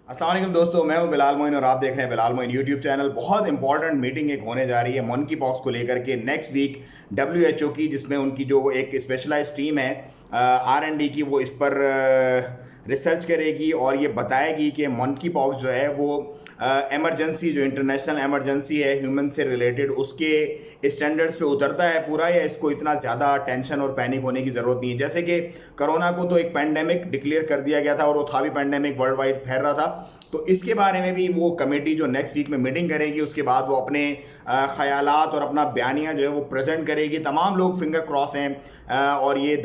अस्सलाम वालेकुम दोस्तों, मैं हूं बिलाल मोइन और आप देख रहे हैं बिलाल मोइन यूट्यूब चैनल। बहुत इंपॉर्टेंट मीटिंग एक होने जा रही है मंकी पॉक्स को लेकर के नेक्स्ट वीक WHO की, जिसमें उनकी जो एक स्पेशलाइज्ड टीम है R&D की, वो इस पर रिसर्च करेगी और ये बताएगी कि मंकी पॉक्स जो है वो एमरजेंसी, जो इंटरनेशनल एमरजेंसी है ह्यूमन से रिलेटेड, उसके स्टैंडर्ड्स पे उतरता है पूरा, या इसको इतना ज़्यादा टेंशन और पैनिक होने की ज़रूरत नहीं है। जैसे कि कोरोना को तो एक पैंडेमिक डिक्लेयर कर दिया गया था और वो था भी पैंडेमिक, वर्ल्ड वाइड फैल रहा था। तो इसके बारे में भी वो कमेटी जो नेक्स्ट वीक में मीटिंग करेगी, उसके बाद वो अपने ख्यालात और अपना बयानिया जो है वो प्रेजेंट करेगी। तमाम लोग फिंगर क्रॉस हैं और ये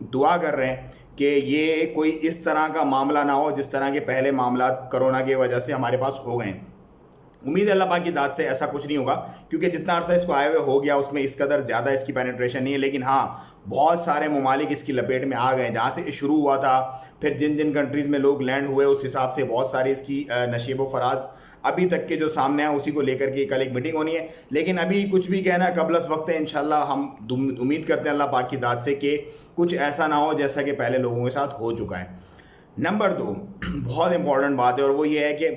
दुआ कर रहे हैं कि ये कोई इस तरह का मामला ना हो जिस तरह के पहले मामला कोरोना की वजह से हमारे पास हो गए हैं। उम्मीद है अल्लाह पाक की ज़ात से ऐसा कुछ नहीं होगा, क्योंकि जितना अर्सा इसको आए हुए हो गया उसमें इस कदर ज़्यादा इसकी पेनिट्रेशन नहीं है। लेकिन हाँ, बहुत सारे ममालिक इसकी लपेट में आ गए जहाँ से शुरू हुआ था। फिर जिन जिन कंट्रीज़ में लोग लैंड हुए उस हिसाब से बहुत सारी इसकी नशीब व फराज अभी तक के जो सामने है उसी को लेकर के कल एक मीटिंग होनी है। लेकिन अभी कुछ भी कहना कबलस वक्त है। इंशाल्लाह हम उम्मीद करते हैं अल्लाह पाक की ज़ात से कि कुछ ऐसा ना हो जैसा कि पहले लोगों के साथ हो चुका है। नंबर 2 बहुत इंपॉर्टेंट बात है और वो ये है कि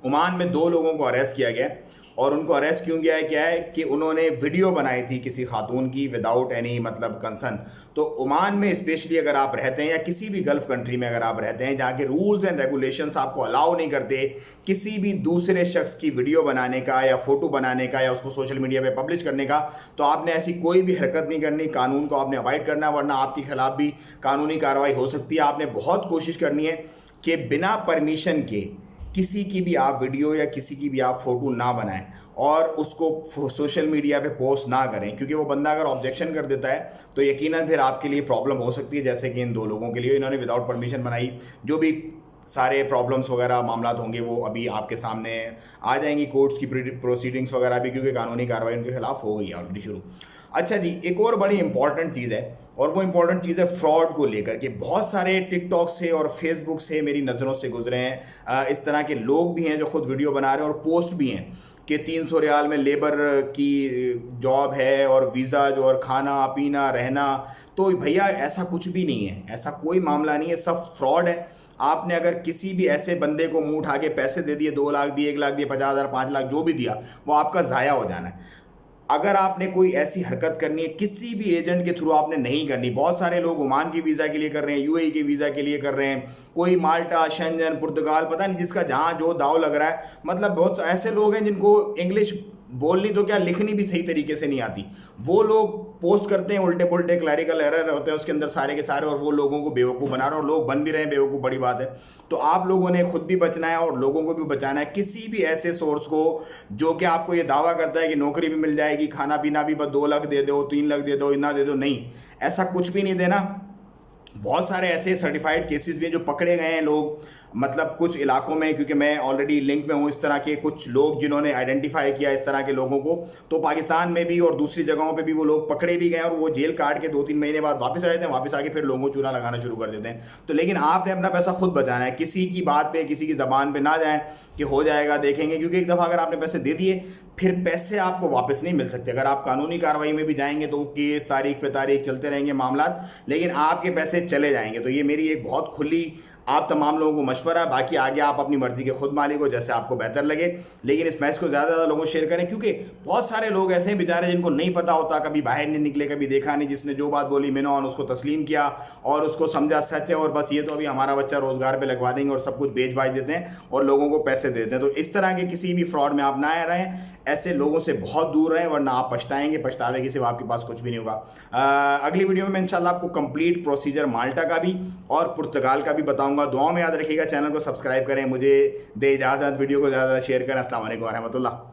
ओमान में 2 लोगों को अरेस्ट किया गया। और उनको अरेस्ट क्यों किया है, क्या है कि उन्होंने वीडियो बनाई थी किसी खातून की विदाउट एनी कंसर्न। तो ओमान में स्पेशली अगर आप रहते हैं या किसी भी गल्फ कंट्री में अगर आप रहते हैं जहाँ के रूल्स एंड रेगुलेशंस आपको अलाउ नहीं करते किसी भी दूसरे शख्स की वीडियो बनाने का या फोटो बनाने का या उसको सोशल मीडिया पे पब्लिश करने का, तो आपने ऐसी कोई भी हरकत नहीं करनी। कानून को आपने अवॉइड करना, वरना आपके खिलाफ भी कानूनी कार्रवाई हो सकती है। आपने बहुत कोशिश करनी है कि बिना परमिशन के किसी की भी आप वीडियो या किसी की भी आप फोटो ना बनाएं और उसको सोशल मीडिया पे पोस्ट ना करें, क्योंकि वो बंदा अगर ऑब्जेक्शन कर देता है तो यकीनन फिर आपके लिए प्रॉब्लम हो सकती है। जैसे कि इन 2 लोगों के लिए इन्होंने विदाउट परमिशन बनाई। जो भी सारे प्रॉब्लम्स वगैरह मामलात होंगे वो अभी आपके सामने आ जाएंगी, कोर्ट्स की प्रोसीडिंग्स वगैरह भी, क्योंकि कानूनी कार्रवाई उनके खिलाफ हो गई है ऑलरेडी शुरू। अच्छा जी, एक और बड़ी इंपॉर्टेंट चीज़ है और वो इंपॉर्टेंट चीज़ है फ्रॉड को लेकर के। बहुत सारे टिकटॉक से और फेसबुक से मेरी नज़रों से गुजरे हैं। इस तरह के लोग भी हैं जो खुद वीडियो बना रहे हैं और पोस्ट भी हैं कि 300 रियाल में लेबर की जॉब है और वीज़ा जो और खाना पीना रहना। तो भैया ऐसा कुछ भी नहीं है, ऐसा कोई मामला नहीं है, सब फ्रॉड है। आपने अगर किसी भी ऐसे बंदे को मुंह उठा के पैसे दे दिए, 2 लाख दिए, 1 लाख दिए, 50,000, 5 लाख जो भी दिया, वो आपका ज़ाया हो जाना है। अगर आपने कोई ऐसी हरकत करनी है किसी भी एजेंट के थ्रू आपने नहीं करनी। बहुत सारे लोग ओमान के वीज़ा के लिए कर रहे हैं, UAE के वीज़ा के लिए कर रहे हैं, कोई माल्टा, शेंजन, पुर्तगाल, पता नहीं जिसका जहाँ जो दाव लग रहा है। मतलब बहुत ऐसे लोग हैं जिनको इंग्लिश बोलनी तो क्या लिखनी भी सही तरीके से नहीं आती। वो लोग पोस्ट करते हैं उल्टे पुल्टे क्लैरिकल एरर होते हैं उसके अंदर सारे के सारे, और वो लोगों को बेवकूफ़ बना रहे हैं और लोग बन भी रहे हैं बेवकूफ़, बड़ी बात है। तो आप लोगों ने खुद भी बचना है और लोगों को भी बचाना है किसी भी ऐसे सोर्स को जो कि आपको ये दावा करता है कि नौकरी भी मिल जाएगी, खाना पीना भी, बस 2 लाख दे दो, 3 लाख दे दो, इतना दे दो। नहीं, ऐसा कुछ भी नहीं देना। बहुत सारे ऐसे सर्टिफाइड केसेस भी हैं जो पकड़े गए हैं लोग, मतलब कुछ इलाकों में, क्योंकि मैं ऑलरेडी लिंक में हूँ इस तरह के कुछ लोग जिन्होंने आइडेंटिफाई किया इस तरह के लोगों को। तो पाकिस्तान में भी और दूसरी जगहों पे भी वो लोग पकड़े भी गए और वो जेल काट के 2-3 महीने बाद वापस आ जाते हैं। वापस आके फिर लोगों को चूना लगाना शुरू कर देते हैं। तो लेकिन आपने अपना पैसा खुद बचाना है, किसी की बात पे किसी की ज़बान पे ना जाएं कि हो जाएगा देखेंगे, क्योंकि एक दफ़ा अगर आपने पैसे दे दिए फिर पैसे आपको वापस नहीं मिल सकते। अगर आप कानूनी कार्रवाई में भी जाएंगे तो केस तारीख पे तारीख चलते रहेंगे मामलात, लेकिन आपके पैसे चले जाएंगे। तो ये मेरी एक बहुत खुली आप तमाम लोगों को मशवरा है। बाकी आगे आप अपनी मर्जी के खुद मालिक हो, जैसे आपको बेहतर लगे। लेकिन इस मैच को ज़्यादा लोगों को शेयर करें, क्योंकि बहुत सारे लोग ऐसे हैं बेचारे जिनको नहीं पता होता, कभी बाहर नहीं निकले, कभी देखा नहीं, जिसने जो बात बोली मिनोन उसको तस्लीम किया और उसको समझा सच है और बस ये तो अभी हमारा बच्चा रोज़गार पे लगवा देंगे और सब कुछ बेच बाच देते हैं और लोगों को पैसे देते हैं। तो इस तरह के किसी भी फ्रॉड में आप ना आ रहे हैं, ऐसे लोगों से बहुत दूर रहें, वरना आप पछताएंगे। पछतावे के सिवा आपके पास कुछ भी नहीं होगा। अगली वीडियो में मैं इंशाल्लाह आपको कंप्लीट प्रोसीजर माल्टा का भी और पुर्तगाल का भी बताऊंगा। दुआओं में याद रखिएगा, चैनल को सब्सक्राइब करें। मुझे दे इजाज़त, वीडियो को ज़्यादा शेयर करें। अस्सलाम वालेकुम व रहमतुल्लाह।